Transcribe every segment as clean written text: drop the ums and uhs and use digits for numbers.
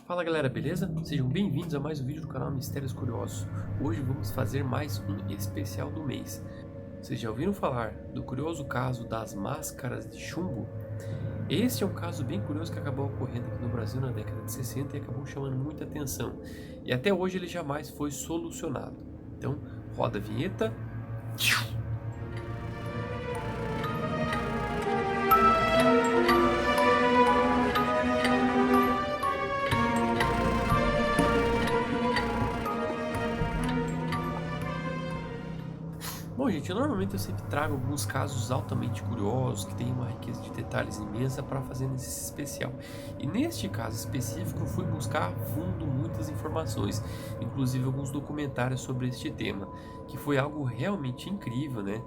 Fala galera, beleza? Sejam bem-vindos a mais um vídeo do canal Mistérios Curiosos. Hoje vamos fazer mais um especial do mês. Vocês já ouviram falar do curioso caso das máscaras de chumbo? Este é um caso bem curioso que acabou ocorrendo aqui no Brasil na década de 60 e acabou chamando muita atenção. E até hoje ele jamais foi solucionado. Então, roda a vinheta. Bom, gente, normalmente eu sempre trago alguns casos altamente curiosos, que têm uma riqueza de detalhes imensa para fazer nesse especial. E neste caso específico eu fui buscar a fundo muitas informações, inclusive alguns documentários sobre este tema, que foi algo realmente incrível, né?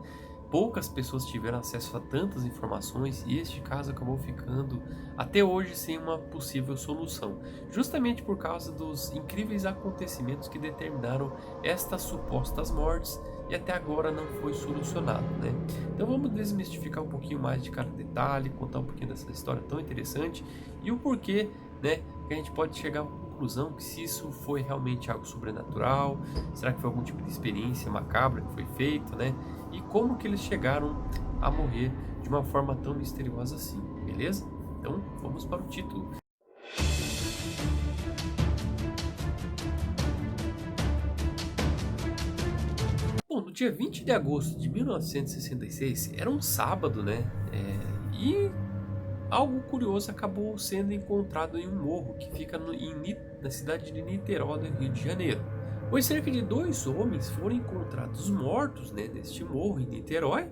Poucas pessoas tiveram acesso a tantas informações e este caso acabou ficando até hoje sem uma possível solução, justamente por causa dos incríveis acontecimentos que determinaram estas supostas mortes e até agora não foi solucionado, né? Então vamos desmistificar um pouquinho mais de cada detalhe, contar um pouquinho dessa história tão interessante e o porquê, né, que a gente pode chegar a uma conclusão que se isso foi realmente algo sobrenatural, será que foi algum tipo de experiência macabra que foi feito, né? E como que eles chegaram a morrer de uma forma tão misteriosa assim, beleza? Então vamos para o título. Bom, no dia 20 de agosto de 1966, era um sábado, né? E algo curioso acabou sendo encontrado em um morro que fica na cidade de Niterói, no Rio de Janeiro. Pois cerca de 2 homens foram encontrados mortos, né, neste morro em Niterói,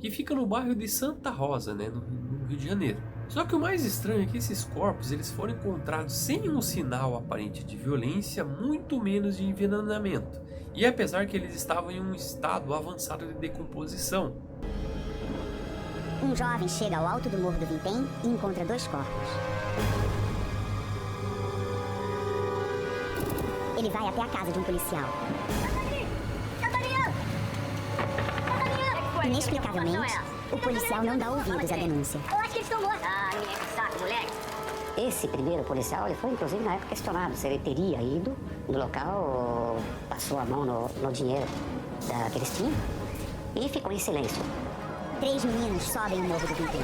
que fica no bairro de Santa Rosa, né, no Rio de Janeiro. Só que o mais estranho é que esses corpos eles foram encontrados sem um sinal aparente de violência, muito menos de envenenamento. E apesar que eles estavam em um estado avançado de decomposição. Um jovem chega ao alto do Morro do Vintém e encontra 2 corpos. Ele vai até a casa de um policial. Inexplicavelmente, o policial não dá ouvidos à denúncia. Eu acho que eles estão mortos. Ah, menina, que saco, moleque. Esse primeiro policial, ele foi inclusive na época questionado se ele teria ido no local, passou a mão no dinheiro que eles tinham e ficou em silêncio. 3 meninos sobem o Morro do Vintém.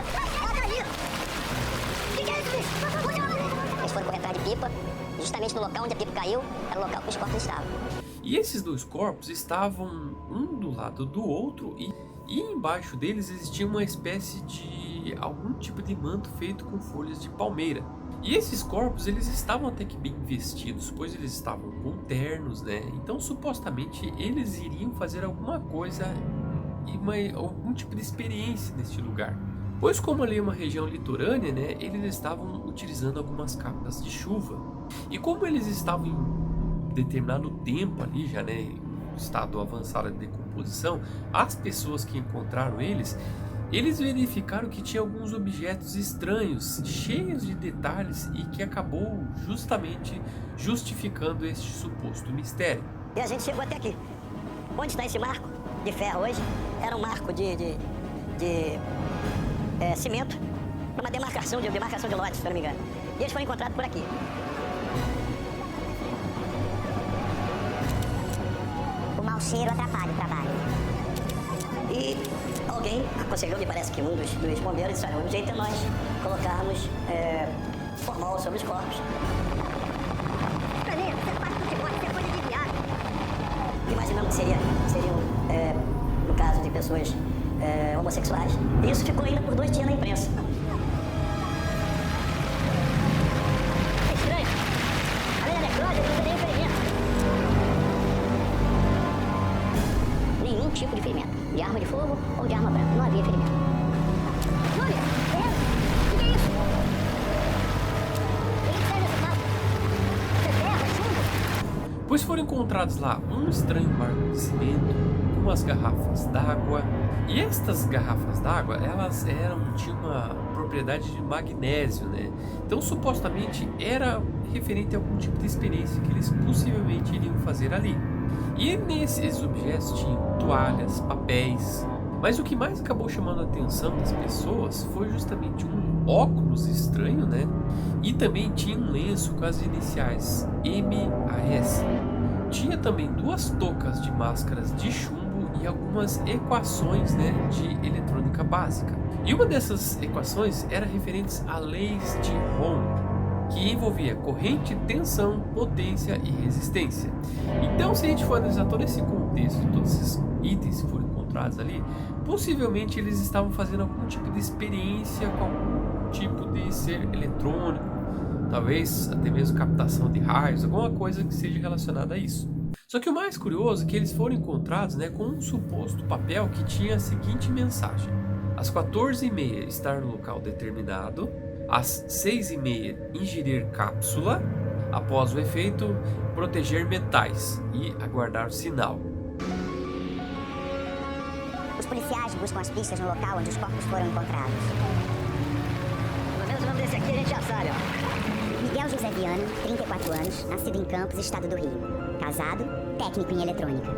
Eles foram correr atrás de pipa, justamente no local onde a pipa caiu, era o local que os corpos estavam. E esses 2 corpos estavam um do lado do outro e embaixo deles existia uma espécie de algum tipo de manto feito com folhas de palmeira. E esses corpos eles estavam até que bem vestidos, pois eles estavam com ternos, né? Então supostamente eles iriam fazer alguma coisa e algum tipo de experiência neste lugar. Pois como ali é uma região litorânea, né, eles estavam utilizando algumas capas de chuva. E como eles estavam em determinado tempo ali já, né, em estado avançado de decomposição, as pessoas que encontraram eles verificaram que tinha alguns objetos estranhos, cheios de detalhes e que acabou justamente justificando este suposto mistério. E a gente chegou até aqui. Onde está esse marco de ferro hoje? Era um marco de cimento, uma demarcação de lotes, se eu não me engano. E eles foram encontrados por aqui. O mau cheiro atrapalha o trabalho. E alguém aconselhou, me parece que um dos bombeiros, disse, olha, o jeito é nós colocarmos formol sobre os corpos. Prazer, você faz futebol, isso é coisa de viado. Imaginamos que seriam, no caso de pessoas homossexuais. E isso ficou ainda por 2 dias na imprensa. É estranho. Além da necrose, não teria ferimento. Nenhum tipo de ferimento. De arma de fogo ou de arma branca. Não havia ferimento. Júlia, o que é isso? O que sai nessa casa? Isso é terra, chumbo? Pois foram encontrados lá um estranho marco de cimento, umas garrafas d'água. E estas garrafas d'água, tinham uma propriedade de magnésio, né? Então supostamente era referente a algum tipo de experiência que eles possivelmente iriam fazer ali. E nesses objetos tinham toalhas, papéis, Mas o que mais acabou chamando a atenção das pessoas foi justamente um óculos estranho, né? E também tinha um lenço com as iniciais MAS. Tinha também 2 toucas de máscaras de chumbo e algumas equações, né, de eletrônica básica. E uma dessas equações era referentes a leis de Ohm, que envolvia corrente, tensão, potência e resistência. Então, se a gente for analisar todo esse contexto, todos esses itens que foram encontrados ali, possivelmente eles estavam fazendo algum tipo de experiência com algum tipo de ser eletrônico, talvez até mesmo captação de raios, alguma coisa que seja relacionada a isso. Só que o mais curioso é que eles foram encontrados, né, com um suposto papel que tinha a seguinte mensagem: às 14h30 estar no local determinado, às 6h30 ingerir cápsula, após o efeito proteger metais e aguardar o sinal. Os policiais buscam as pistas no local onde os corpos foram encontrados. Pelo menos o nome desse aqui a gente já sabe, ó. Miguel José Viana, 34 anos, nascido em Campos, estado do Rio. Casado, técnico em eletrônica. Isso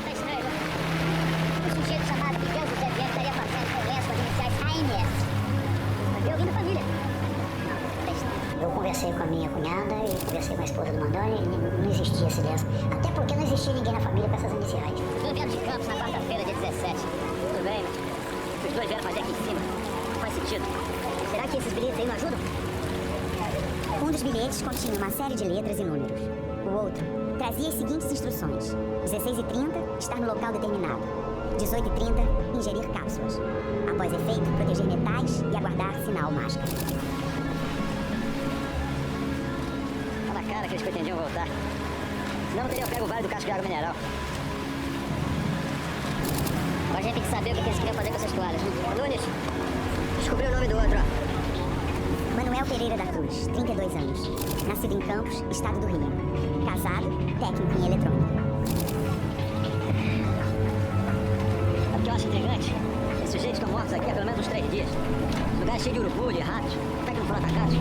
tá estranho, né? Um sujeito chamado Miguel José Viana estaria fazendo com o lenço as iniciais AMS. Mas veio alguém da família. Não, tá estranho. Eu conversei com a minha cunhada e conversei com a esposa do Mandoni e não existia esse lenço. Até porque não existia ninguém na família com essas iniciais. Tudo vieram de Campos na quarta-feira, dia 17. Tudo bem, né? Os dois vieram fazer aqui em cima. Não faz sentido. Será que esses bilhetes aí não ajudam? Um dos bilhetes continha uma série de letras e números. O outro trazia as seguintes instruções: 16h30, estar no local determinado. 18h30, ingerir cápsulas. Após efeito, proteger metais e aguardar sinal máscara. Tá na cara que eles pretendiam voltar. Senão não teriam pego o vale do casco de água mineral. Agora a gente tem que saber o que eles queriam fazer com essas toalhas, né? Nunes, descobriu o nome do outro, ó. Manuel Pereira da Cruz, 32 anos. Nascido em Campos, estado do Rio. Casado, técnico em eletrônica. O que eu acho intrigante, esses sujeitos estão mortos aqui há pelo menos uns 3 dias. O lugar é cheio de urubu, de ratos. Como é que não foram atacados?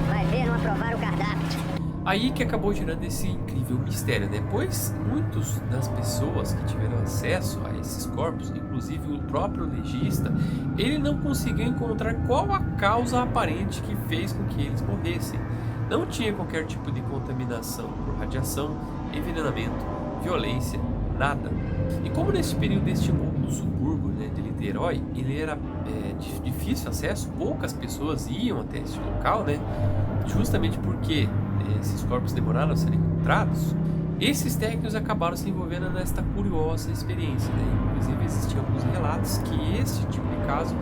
Vai ver, não aprovaram o cardápio. Aí que acabou gerando esse incrível mistério, né? Pois muitos das pessoas que tiveram acesso a esses corpos, inclusive o próprio legista, ele não conseguiu encontrar qual a causa aparente que fez com que eles morressem. Não tinha qualquer tipo de contaminação por radiação, envenenamento, violência, nada. E como neste período deste mundo subúrbio, né, de Niterói, ele era de difícil acesso, poucas pessoas iam até este local, né? Justamente porque esses corpos demoraram a serem encontrados, esses técnicos acabaram se envolvendo nesta curiosa experiência, né? Inclusive existiam alguns relatos que este tipo de caso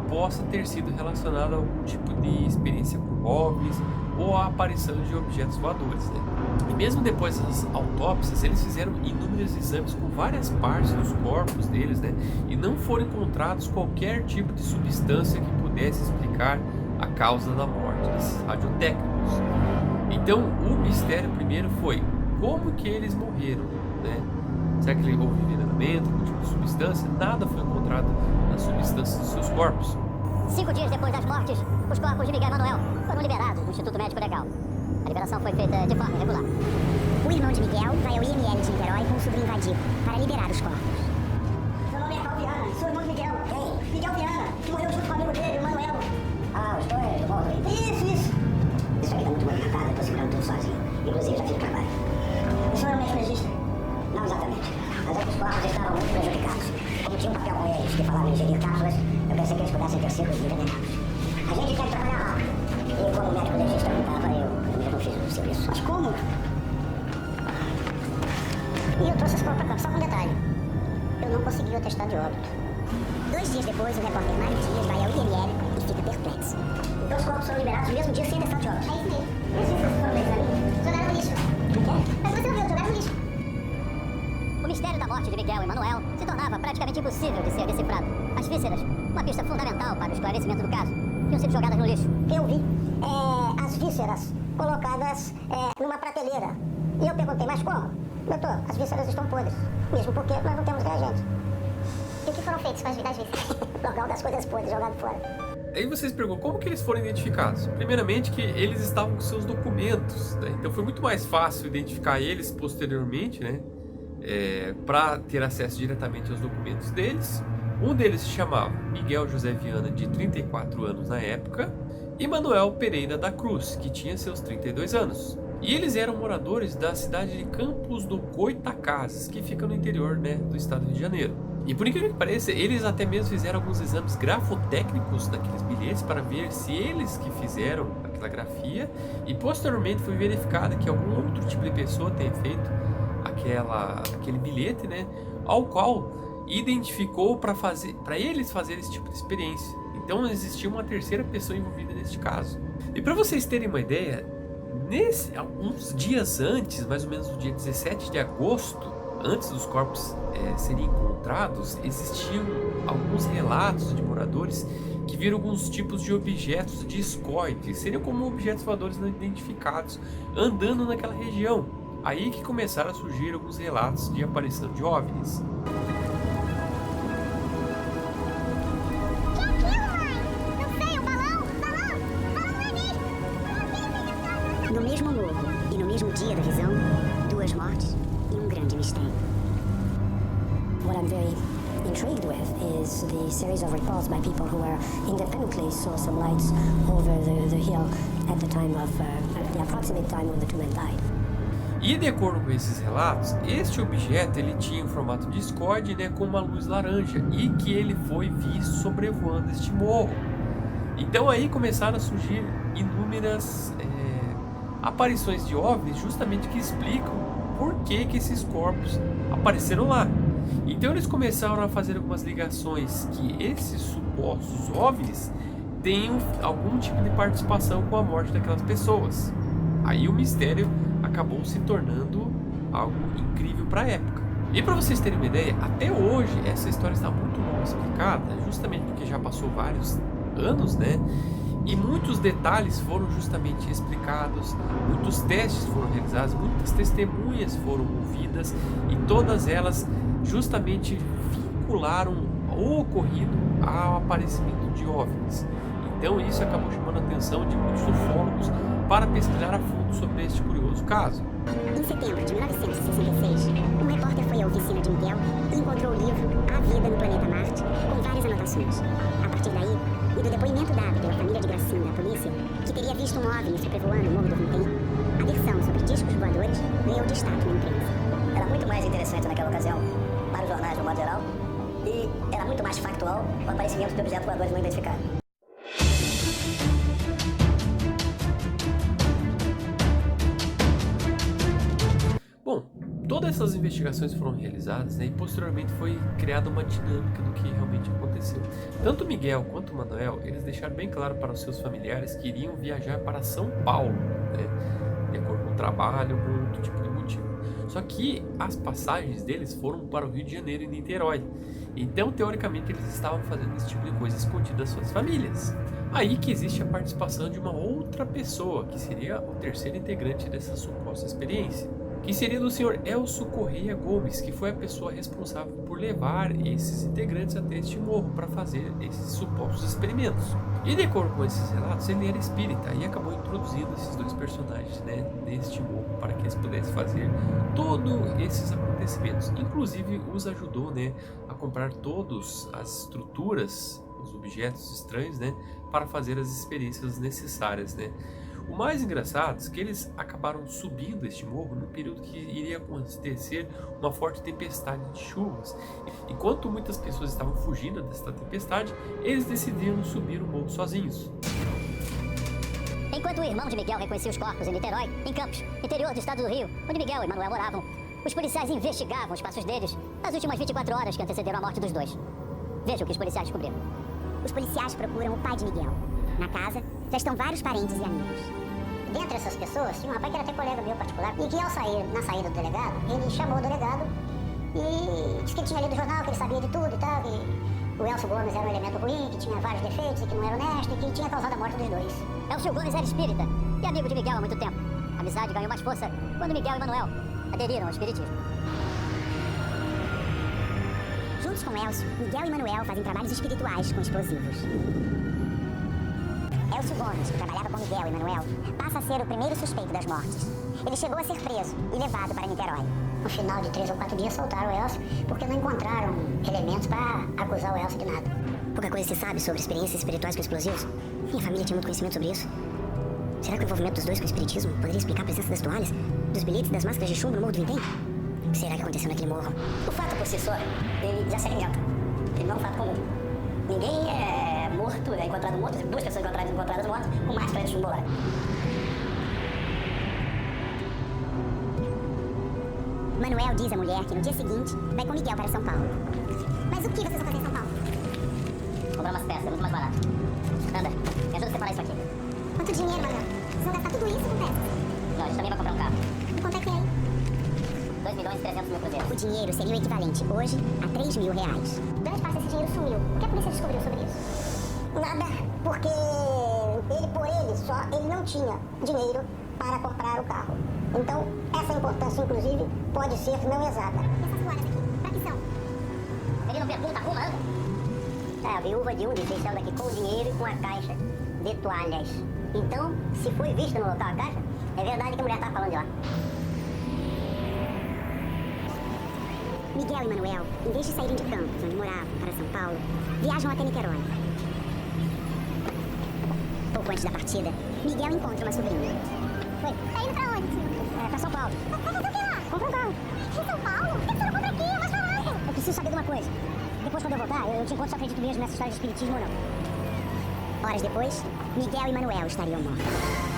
possa ter sido relacionado a algum tipo de experiência com OVNIs ou a aparição de objetos voadores, né? E mesmo depois das autópsias, eles fizeram inúmeros exames com várias partes dos corpos deles, né? E não foram encontrados qualquer tipo de substância que pudesse explicar a causa da morte desses radiotécnicos. Então, o mistério primeiro foi como que eles morreram, né? Será que houve envenenamento, algum tipo de substância? Nada foi encontrado nas substâncias dos seus corpos. 5 dias depois das mortes, os corpos de Miguel e Manuel foram liberados do Instituto Médico Legal. A liberação foi feita de forma irregular. O irmão de Miguel vai ao IML de Niterói com o sobrinho Vadir para liberar os corpos. Meu nome é Paulo Viana, sou irmão de Miguel. Quem? Miguel Viana, que morreu junto com o amigo dele, o Manuel. Ah, os dois, do modo. Isso. Isso aqui tá muito movimentado, eu tô segurando tudo sozinho. Inclusive, já fiz o trabalho. O senhor é médico legista? Não exatamente. Mas é que os corpos estavam muito prejudicados. Como tinha um papel com eles que falava em ingerir cápsulas, eu pensei que eles pudessem ter sido envenenados. A gente tem que trabalhar rápido. E como o médico legista não estava, eu mesmo fiz o serviço. Mas como? E eu trouxe esse corpo pra cá, só com um detalhe. Eu não consegui o atestado de óbito. 2 dias depois, o repórter Mário Dias vai ao IML e fica perplexo. Então os corpos foram liberados no mesmo dia sem atestado de óbito. É isso mesmo. Mas isso foram pra mim. Jogaram no lixo. O quê? Mas você não viu, jogaram no lixo. O mistério da morte de Miguel e Manuel se tornava praticamente impossível de ser decifrado. As vísceras, uma pista fundamental para o esclarecimento do caso, tinham sido jogadas no lixo. Eu vi as vísceras colocadas numa prateleira. E eu perguntei, mas como? Doutor, as vísceras estão podres. Mesmo porque nós não temos reagentes. E o que foram feitos com as vísceras? Local das coisas podres, jogado fora. Aí vocês perguntam como que eles foram identificados? Primeiramente que eles estavam com seus documentos, né? Então foi muito mais fácil identificar eles posteriormente, né? para ter acesso diretamente aos documentos deles. Um deles se chamava Miguel José Viana, de 34 anos na época, e Manuel Pereira da Cruz, que tinha seus 32 anos. E eles eram moradores da cidade de Campos do Goitacazes, que fica no interior, né, do estado do Rio de Janeiro. E por incrível que pareça, eles até mesmo fizeram alguns exames grafotécnicos daqueles bilhetes para ver se eles que fizeram aquela grafia, e posteriormente foi verificado que algum outro tipo de pessoa tenha feito aquele bilhete, né, ao qual identificou para eles fazerem esse tipo de experiência. Então existia uma terceira pessoa envolvida neste caso. E para vocês terem uma ideia, alguns dias antes, mais ou menos no dia 17 de agosto, antes dos corpos serem encontrados, existiam alguns relatos de moradores que viram alguns tipos de objetos discoides, seriam como objetos voadores não identificados, andando naquela região. Aí que começaram a surgir alguns relatos de aparição de OVNIs. No mesmo morro e no mesmo dia da visão, 2 mortes e um grande mistério. What I'm very intrigued with is the series of reports by people who were independently saw some lights over the hill at the time of the approximate time when the two men died. E de acordo com esses relatos, este objeto ele tinha um formato de discoide, né, com uma luz laranja, e que ele foi visto sobrevoando este morro. Então aí começaram a surgir inúmeras aparições de OVNIs, justamente que explicam por que esses corpos apareceram lá. Então eles começaram a fazer algumas ligações que esses supostos OVNIs tenham algum tipo de participação com a morte daquelas pessoas. Aí o mistério acabou se tornando algo incrível para a época. E para vocês terem uma ideia, até hoje essa história está muito mal explicada, justamente porque já passou vários anos, né? E muitos detalhes foram justamente explicados, muitos testes foram realizados, muitas testemunhas foram ouvidas, e todas elas justamente vincularam o ocorrido ao aparecimento de OVNIs. Então isso acabou chamando a atenção de muitos ufólogos para pesquisar a fundo sobre este curioso caso. Em setembro de 1966, um repórter foi à oficina de Miguel e encontrou o livro A Vida no Planeta Marte, com várias anotações. A partir daí, e do depoimento dado pela família de Gracinha à polícia, que teria visto um OVNI sobrevoando o Morro do Vintém, a versão sobre discos voadores ganhou destaque na imprensa. Era muito mais interessante naquela ocasião para os jornais, no modo geral, e era muito mais factual o aparecimento de objetos voadores não identificados. Bom, todas essas investigações foram realizadas, né, e posteriormente foi criada uma dinâmica do que realmente aconteceu. Tanto Miguel quanto Manuel, eles deixaram bem claro para os seus familiares que iriam viajar para São Paulo, né, de acordo com o trabalho, com outro tipo de motivo. Só que as passagens deles foram para o Rio de Janeiro e Niterói. Então, teoricamente, eles estavam fazendo esse tipo de coisa escondida das suas famílias. Aí que existe a participação de uma outra pessoa, que seria o terceiro integrante dessa suposta experiência, que seria do senhor Elcio Correia Gomes, que foi a pessoa responsável por levar esses integrantes até este morro para fazer esses supostos experimentos. E de acordo com esses relatos, ele era espírita e acabou introduzindo esses 2 personagens, né, neste morro para que eles pudessem fazer todos esses acontecimentos. Inclusive os ajudou, né, a comprar todas as estruturas, os objetos estranhos, né, para fazer as experiências necessárias, né. O mais engraçado é que eles acabaram subindo este morro no período que iria acontecer uma forte tempestade de chuvas. Enquanto muitas pessoas estavam fugindo desta tempestade, eles decidiram subir o morro sozinhos. Enquanto o irmão de Miguel reconhecia os corpos em Niterói, em Campos, interior do estado do Rio, onde Miguel e Manuel moravam, os policiais investigavam os passos deles nas últimas 24 horas que antecederam a morte dos 2. Veja o que os policiais descobriram. Os policiais procuram o pai de Miguel. Na casa, já estão vários parentes e amigos. Dentre essas pessoas, tinha um rapaz que era até colega meu particular, e que ao sair, na saída do delegado, ele chamou o delegado e disse que ele tinha lido o jornal, que ele sabia de tudo e tal, que o Elcio Gomes era um elemento ruim, que tinha vários defeitos e que não era honesto e que tinha causado a morte dos 2. Elcio Gomes era espírita e amigo de Miguel há muito tempo. A amizade ganhou mais força quando Miguel e Manuel aderiram ao espiritismo. Juntos com Elcio, Miguel e Manuel fazem trabalhos espirituais com explosivos. Elcio Gomes, que trabalhava com Miguel e Manuel, passa a ser o primeiro suspeito das mortes. Ele chegou a ser preso e levado para Niterói. No final de 3 ou 4 dias soltaram o Elcio porque não encontraram elementos para acusar o Elcio de nada. Pouca coisa se sabe sobre experiências espirituais com explosivos. Minha família tinha muito conhecimento sobre isso. Será que o envolvimento dos dois com o espiritismo poderia explicar a presença das toalhas, dos bilhetes e das máscaras de chumbo no Morro do Vintém? O que será que aconteceu naquele morro? O fato por si só, ele já se inventa. Ele não é um fato comum. Ninguém é morto, é encontrado morto, 2 pessoas encontradas mortas com máscara de chumbo lá. Manuel diz à mulher que no dia seguinte vai com Miguel para São Paulo. Mas o que vocês vão fazer em São Paulo? Comprar umas peças, é muito mais barato. Anda, me ajuda a separar isso aqui. Quanto dinheiro, Manuel? Vocês vão gastar tudo isso com peças? Não, a gente também vai comprar um carro. E quanto é que é? 2.300.000 cruzeiros. O dinheiro seria o equivalente, hoje, a 3 mil reais. Durante parte esse dinheiro sumiu. O que a polícia descobriu sobre isso? Nada, porque por ele só, ele não tinha dinheiro para comprar o carro. Então, essa importância, inclusive, pode ser não exata. E essas toalhas aqui? Pra que são? Ele não pergunta, arruma, anda. A viúva de um disse saiu daqui com o dinheiro e com a caixa de toalhas. Então, se foi vista no local a caixa, é verdade que a mulher estava falando de lá. Miguel e Manuel, em vez de saírem de Campos, onde moravam, para São Paulo, viajam até Niterói. Pouco antes da partida, Miguel encontra uma sobrinha. Oi. Tá indo pra onde, tio? Pra São Paulo. Vai fazer o que lá? Compra um carro. Em São Paulo? Por que você não compra aqui? É mais barato. Eu preciso saber de uma coisa. Depois, quando eu voltar, eu te encontro se eu acredito mesmo nessa história de espiritismo ou não. Horas depois, Miguel e Manuel estariam mortos.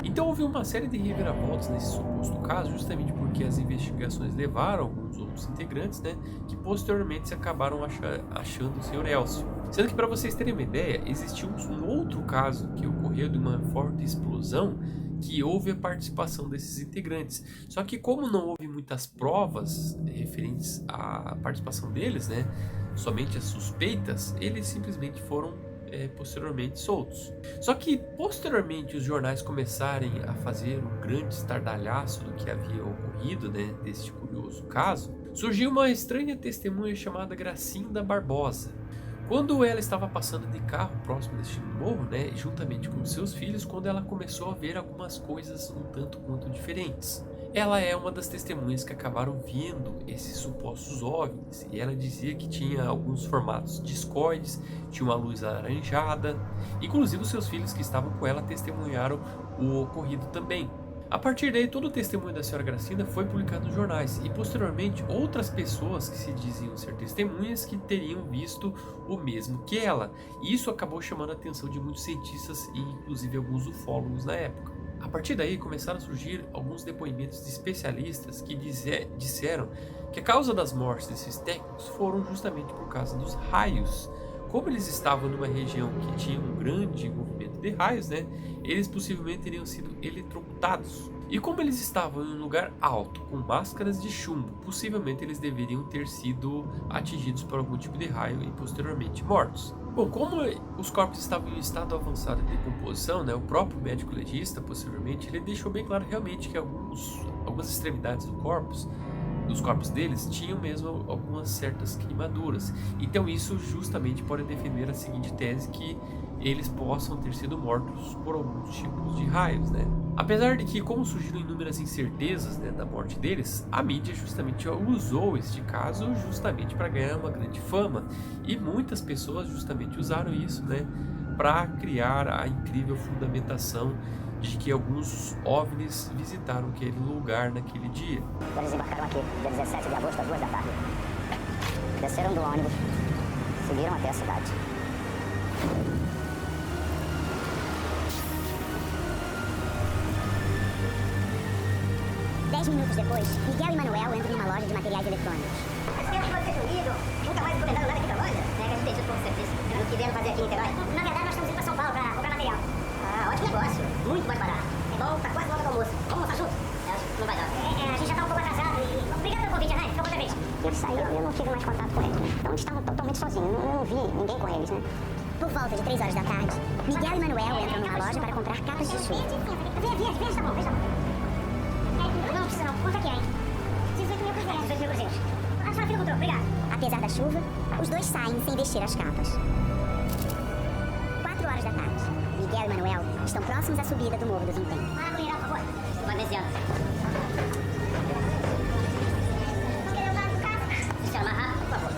Então houve uma série de reviravoltas nesse suposto caso, justamente porque as investigações levaram alguns outros integrantes, né, que posteriormente se acabaram achando o Sr. Elcio. Sendo que, para vocês terem uma ideia, existiu um outro caso que ocorreu de uma forte explosão que houve a participação desses integrantes. Só que como não houve muitas provas referentes à participação deles, né, somente as suspeitas, eles simplesmente foram posteriormente soltos. Só que posteriormente os jornais começarem a fazer um grande estardalhaço do que havia ocorrido, né, deste curioso caso, surgiu uma estranha testemunha chamada Gracinda Barbosa. Quando ela estava passando de carro próximo deste morro, né, juntamente com seus filhos, quando ela começou a ver algumas coisas um tanto quanto diferentes. Ela é uma das testemunhas que acabaram vendo esses supostos OVNIs, e ela dizia que tinha alguns formatos discoides, tinha uma luz alaranjada. Inclusive os seus filhos que estavam com ela testemunharam o ocorrido também. A partir daí, todo o testemunho da senhora Gracinda foi publicado nos jornais, e posteriormente outras pessoas que se diziam ser testemunhas que teriam visto o mesmo que ela. E isso acabou chamando a atenção de muitos cientistas e inclusive alguns ufólogos na época. A partir daí começaram a surgir alguns depoimentos de especialistas que disseram que a causa das mortes desses técnicos foram justamente por causa dos raios. Como eles estavam numa região que tinha um grande envolvimento de raios, né, eles possivelmente teriam sido eletrocutados. E como eles estavam em um lugar alto, com máscaras de chumbo, possivelmente eles deveriam ter sido atingidos por algum tipo de raio e posteriormente mortos. Bom, como os corpos estavam em estado avançado de decomposição, né, o próprio médico legista, posteriormente, ele deixou bem claro realmente que algumas extremidades dos corpos deles tinham mesmo algumas certas queimaduras. Então isso justamente pode defender a seguinte tese, que eles possam ter sido mortos por alguns tipos de raios, né? Apesar de que, como surgiram inúmeras incertezas, né, da morte deles, a mídia justamente usou este caso justamente para ganhar uma grande fama, e muitas pessoas justamente usaram isso, né, para criar a incrível fundamentação de que alguns OVNIs visitaram aquele lugar naquele dia. Eles embarcaram aqui, dia 17 de agosto, às 2 da tarde. Desceram do ônibus, seguiram até a cidade. 10 minutos depois, Miguel e Manuel entram numa loja de materiais eletrônicos. Esse tempo pode ter sumido, nunca mais encomendando nada aqui pra loja. É que a gente tem tudo como serviço. O que vieram fazer aqui em Niterói? Na verdade, nós estamos indo pra São Paulo pra comprar material. Ah, ótimo negócio, muito mais barato. É bom, tá quase na hora do almoço. Vamos almoçar junto? Não vai dar. A gente já tá um pouco atrasado e... Obrigado pelo convite, Arnai. Fica outra vez. Eles saíram e eu não tive mais contato com eles, né? Então eles estavam totalmente sozinhos, eu não vi ninguém com eles, né? Por volta de 3 horas da tarde, Miguel e Manuel entram numa loja para comprar capas de chuva. Veja, tá bom, veja. Não precisa não, quanto é que é, hein? 18 mil cruzeiros. 18 mil cruzeiros. A senhora fica com o troco, obrigado. Apesar da chuva, os dois saem sem vestir as capas. 4 horas da tarde, Miguel e Emanuel estão próximos à subida do Morro do Vintém. Ah, por favor. Vai descendo. Quer usar o carro? Deixa mais rápido, por favor.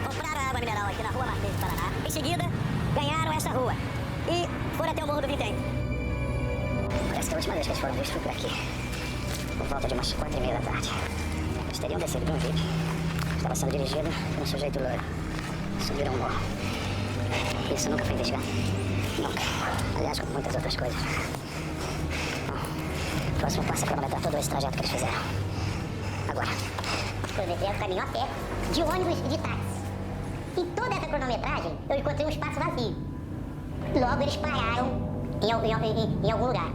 Compraram água mineral aqui na rua Martins do Paraná. Em seguida, ganharam essa rua. E foram até o Morro do Vintém. Parece que a última vez que eles foram vistos foi por aqui. Por volta de umas 4:30 da tarde. Eles teriam descido de um jeep. Estava sendo dirigido por um sujeito loiro. Subiram um morro. Isso nunca foi investigado. Nunca. Aliás, como muitas outras coisas. Bom, o próximo passo é cronometrar todo esse trajeto que eles fizeram. Agora. Cronometrei o caminho a pé, de ônibus e de táxi. Em toda essa cronometragem, eu encontrei um espaço vazio. Logo, eles pararam em algum lugar.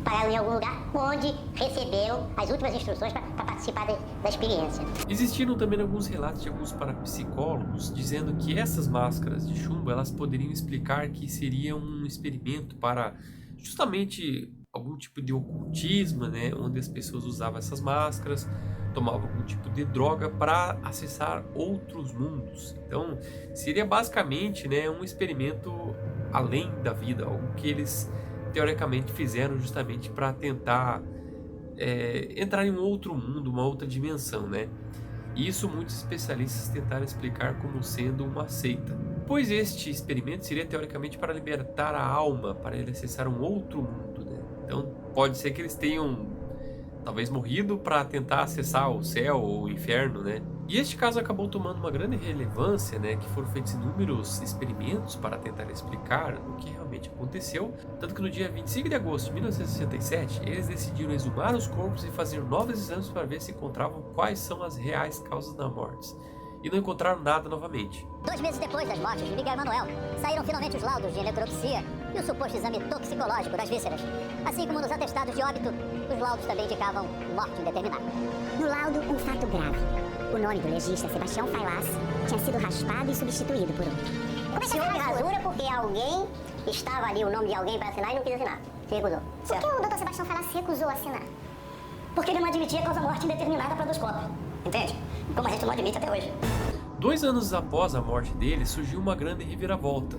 Pararam em algum lugar onde receberam as últimas instruções para participar da experiência. Existiram também alguns relatos de alguns parapsicólogos dizendo que essas máscaras de chumbo elas poderiam explicar que seria um experimento para justamente algum tipo de ocultismo, né, onde as pessoas usavam essas máscaras, tomavam algum tipo de droga para acessar outros mundos. Então, seria basicamente, né, um experimento além da vida, algo que eles teoricamente fizeram justamente para tentar entrar em um outro mundo, uma outra dimensão, né? E isso muitos especialistas tentaram explicar como sendo uma seita, pois este experimento seria teoricamente para libertar a alma, para ele acessar um outro mundo, né? Então pode ser que eles tenham talvez morrido para tentar acessar o céu ou o inferno, né? E este caso acabou tomando uma grande relevância, né? Que foram feitos inúmeros experimentos para tentar explicar o que realmente aconteceu. Tanto que no dia 25 de agosto de 1967, eles decidiram exumar os corpos e fazer novos exames para ver se encontravam quais são as reais causas das mortes. E não encontraram nada novamente. 2 meses depois das mortes de Miguel Emanuel, saíram finalmente os laudos de necropsia e o suposto exame toxicológico das vísceras. Assim como nos atestados de óbito, os laudos também indicavam morte indeterminada. No laudo, um fato grave. O nome do legista Sebastião Failas tinha sido raspado e substituído por outro. Como é que houve rasura porque alguém estava ali, o nome de alguém para assinar e não quis assinar? Se recusou. Por que o Dr. Sebastião Failas se recusou a assinar? Porque ele não admitia a causa-morte indeterminada para dos corpos. Entende? Como a gente não admite até hoje. 2 anos após a morte dele, surgiu uma grande reviravolta.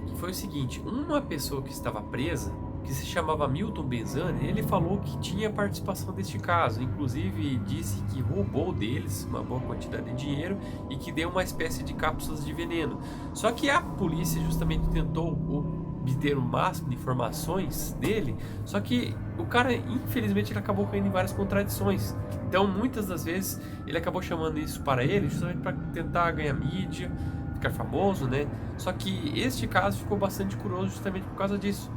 Que foi o seguinte, uma pessoa que estava presa, que se chamava Milton Benzani, ele falou que tinha participação deste caso, inclusive disse que roubou deles uma boa quantidade de dinheiro e que deu uma espécie de cápsulas de veneno. Só que a polícia justamente tentou obter o máximo de informações dele, só que o cara, infelizmente, ele acabou caindo em várias contradições. Então, muitas das vezes, ele acabou chamando isso para ele justamente para tentar ganhar mídia, ficar famoso, né? Só que este caso ficou bastante curioso justamente por causa disso.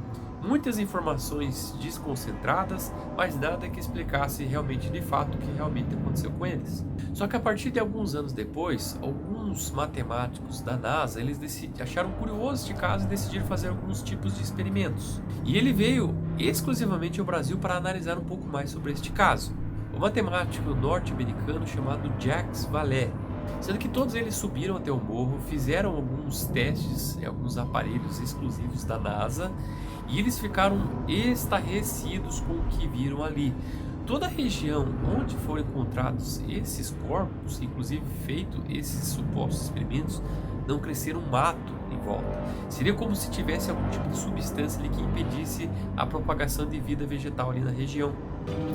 Muitas informações desconcentradas, mas nada que explicasse realmente de fato o que realmente aconteceu com eles. Só que a partir de alguns anos depois, alguns matemáticos da NASA, eles acharam curioso este caso e decidiram fazer alguns tipos de experimentos. E ele veio exclusivamente ao Brasil para analisar um pouco mais sobre este caso. O matemático norte-americano chamado Jacques Vallée, sendo que todos eles subiram até o morro, fizeram alguns testes em alguns aparelhos exclusivos da NASA e eles ficaram estarrecidos com o que viram ali. Toda a região onde foram encontrados esses corpos, inclusive feito esses supostos experimentos, não cresceram mato em volta. Seria como se tivesse algum tipo de substância ali que impedisse a propagação de vida vegetal ali na região.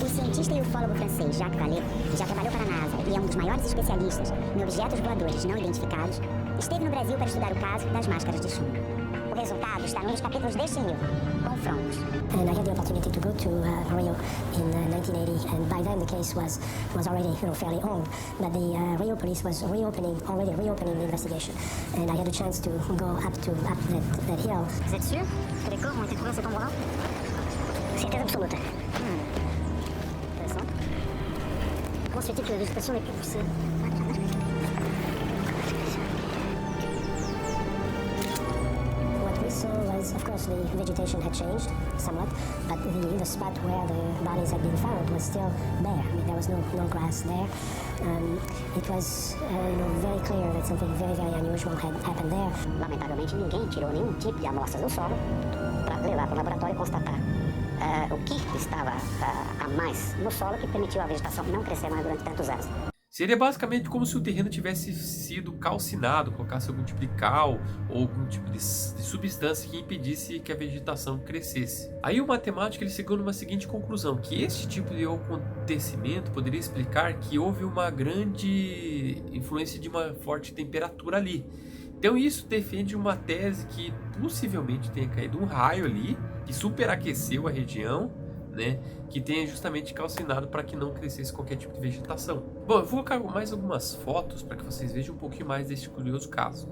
O cientista e ufólogo francês Jacques Vallée, que já trabalhou para a NASA e é um dos maiores especialistas em objetos voadores não identificados, esteve no Brasil para estudar o caso das máscaras de chumbo. O resultado está num dos capítulos deste livro, Confrontos. And I had the opportunity to go to Rio in 1980, and by then the case was already fairly old. But the Rio police was already reopening the investigation, and I had a chance to go up that hill. Vous êtes sûr que les corps ont été trouvés à cet endroit-là? Certeza absoluta. Intéressant. Comment se fait-il que la végétation n'ait pu pousser? What we saw was, of course, the vegetation had changed somewhat, but the spot where the bodies had been found was still bare. I mean, there was no grass there. It was very clear that something very, very unusual had happened there. Lamentavelmente, ninguém tirou nenhum tipo de amostras do solo para levar para o laboratório e constatar o que estava a mais no solo que permitiu a vegetação não crescer mais durante tantos anos. Seria basicamente como se o terreno tivesse sido calcinado, colocasse algum tipo de cal ou algum tipo de substância que impedisse que a vegetação crescesse. Aí o matemático ele chegou numa seguinte conclusão, que este tipo de acontecimento poderia explicar que houve uma grande influência de uma forte temperatura ali. Então isso defende uma tese que possivelmente tenha caído um raio ali, que superaqueceu a região, né, que tenha justamente calcinado para que não crescesse qualquer tipo de vegetação. Bom, eu vou colocar mais algumas fotos para que vocês vejam um pouquinho mais deste curioso caso.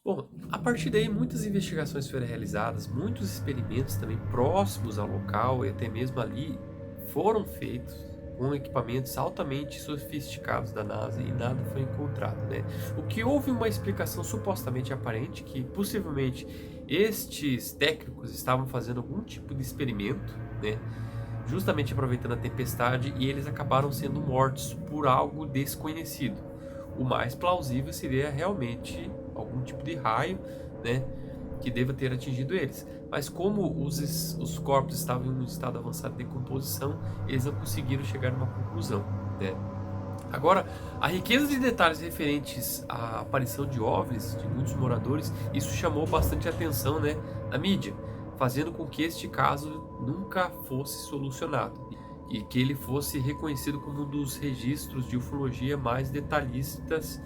Bom, a partir daí muitas investigações foram realizadas, muitos experimentos também próximos ao local e até mesmo ali foram feitos com equipamentos altamente sofisticados da NASA e nada foi encontrado, né? O que houve uma explicação supostamente aparente que possivelmente estes técnicos estavam fazendo algum tipo de experimento, né? Justamente aproveitando a tempestade e eles acabaram sendo mortos por algo desconhecido. O mais plausível seria realmente algum tipo de raio, né, que deva ter atingido eles. Mas como os corpos estavam em um estado avançado de decomposição, eles não conseguiram chegar a uma conclusão, né. Agora, a riqueza de detalhes referentes à aparição de OVNIs de muitos moradores, isso chamou bastante atenção, né, na mídia, fazendo com que este caso nunca fosse solucionado e que ele fosse reconhecido como um dos registros de ufologia mais detalhistas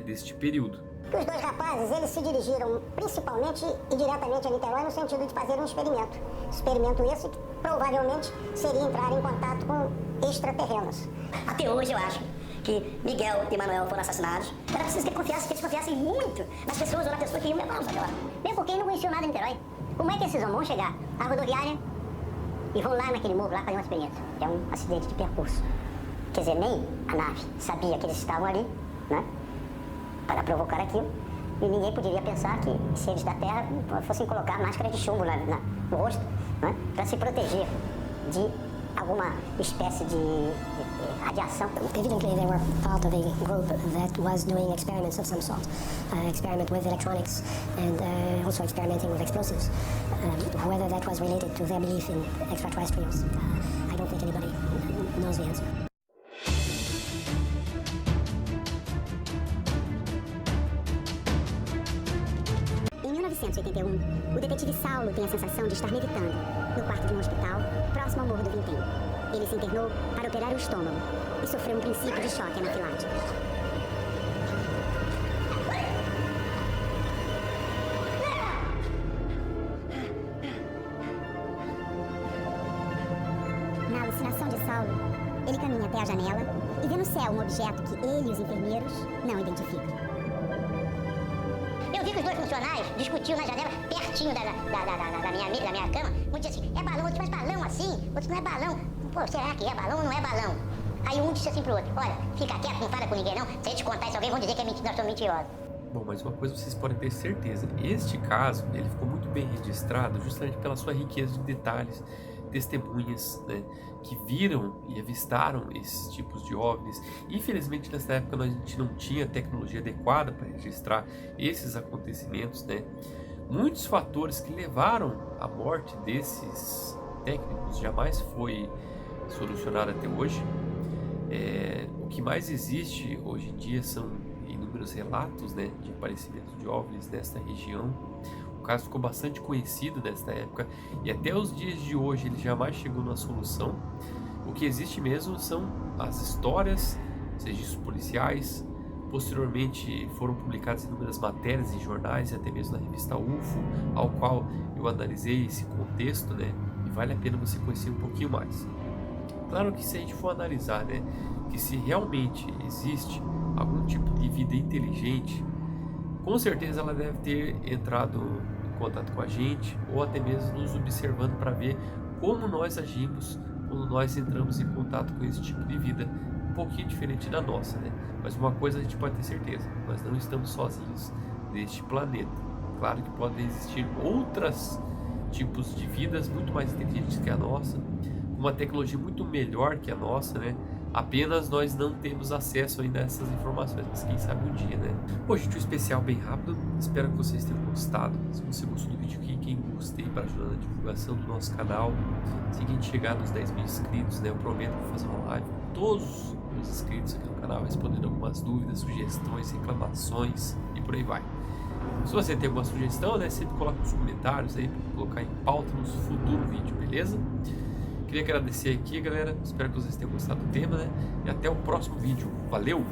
deste período. Os dois rapazes, eles se dirigiram principalmente e diretamente a Niterói no sentido de fazer um experimento. Experimento esse que provavelmente seria entrar em contato com extraterrenos. Até hoje eu acho que Miguel e Manuel foram assassinados. Era preciso que eles confiassem muito nas pessoas ou na pessoa que iam levá-los até lá. Mesmo porque eles não conheciam nada em Niterói. Como é que esses vão chegar à rodoviária e vão lá naquele morro lá fazer uma experiência? É um acidente de percurso. Quer dizer, nem a nave sabia que eles estavam ali, né, para provocar aquilo. E ninguém poderia pensar que seres da Terra fossem colocar máscara de chumbo no rosto, né, para se proteger de alguma espécie de radiação. Evidently, they were part of a group that was doing experiments of some sort, experiment with electronics and also experimenting with explosives. Whether that was related to their belief in extraterrestrials, I don't think anybody knows the answer. Em 1981, o detetive Saulo tem a sensação de estar meditando no quarto de um hospital próximo ao Morro do Vintém. Ele se internou para operar o estômago e sofreu um princípio de choque anafilático. Na alucinação de Saulo, ele caminha até a janela e vê no céu um objeto que ele e os enfermeiros não identificam. Eu vi que os dois funcionários discutiam na janela, pertinho da minha cama. Um disse assim, é balão, outro, mas balão assim? Outro, não é balão. Pô, será que é balão ou não é balão? Aí um disse assim pro outro, olha, fica quieto, não fala com ninguém não. Se a gente contar isso a alguém, vão dizer que nós somos mentirosos. Bom, mas uma coisa vocês podem ter certeza, este caso, ele ficou muito bem registrado justamente pela sua riqueza de detalhes, testemunhas, né, que viram e avistaram esses tipos de OVNIs. Infelizmente, nessa época, a gente não tinha tecnologia adequada para registrar esses acontecimentos, né. Muitos fatores que levaram à morte desses técnicos jamais foi solucionado até hoje. O que mais existe hoje em dia são inúmeros relatos, né, de aparecimento de OVNIs nesta região. O caso ficou bastante conhecido nesta época e até os dias de hoje ele jamais chegou na solução. O que existe mesmo são as histórias, registros policiais. Posteriormente foram publicadas inúmeras matérias em jornais e até mesmo na revista UFO, ao qual eu analisei esse contexto, né, e vale a pena você conhecer um pouquinho mais. Claro que se a gente for analisar, né, que se realmente existe algum tipo de vida inteligente, com certeza ela deve ter entrado em contato com a gente ou até mesmo nos observando para ver como nós agimos quando nós entramos em contato com esse tipo de vida um pouquinho diferente da nossa, né? Mas uma coisa a gente pode ter certeza, nós não estamos sozinhos neste planeta. Claro que podem existir outras tipos de vidas muito mais inteligentes que a nossa, com uma tecnologia muito melhor que a nossa, né? Apenas nós não temos acesso ainda a essas informações, mas quem sabe um dia, né? Bom, gente, um especial bem rápido. Espero que vocês tenham gostado. Se você gostou do vídeo aqui, quem gostei para ajudar na divulgação do nosso canal. Se a gente chegar nos 10 mil inscritos, né? Eu prometo que vou fazer uma live com todos os inscritos aqui no canal, respondendo algumas dúvidas, sugestões, reclamações e por aí vai. Se você tem alguma sugestão, né? Sempre coloca nos comentários aí para colocar em pauta no futuro vídeo, beleza? Queria agradecer aqui, galera. Espero que vocês tenham gostado do tema, né? E até o próximo vídeo. Valeu!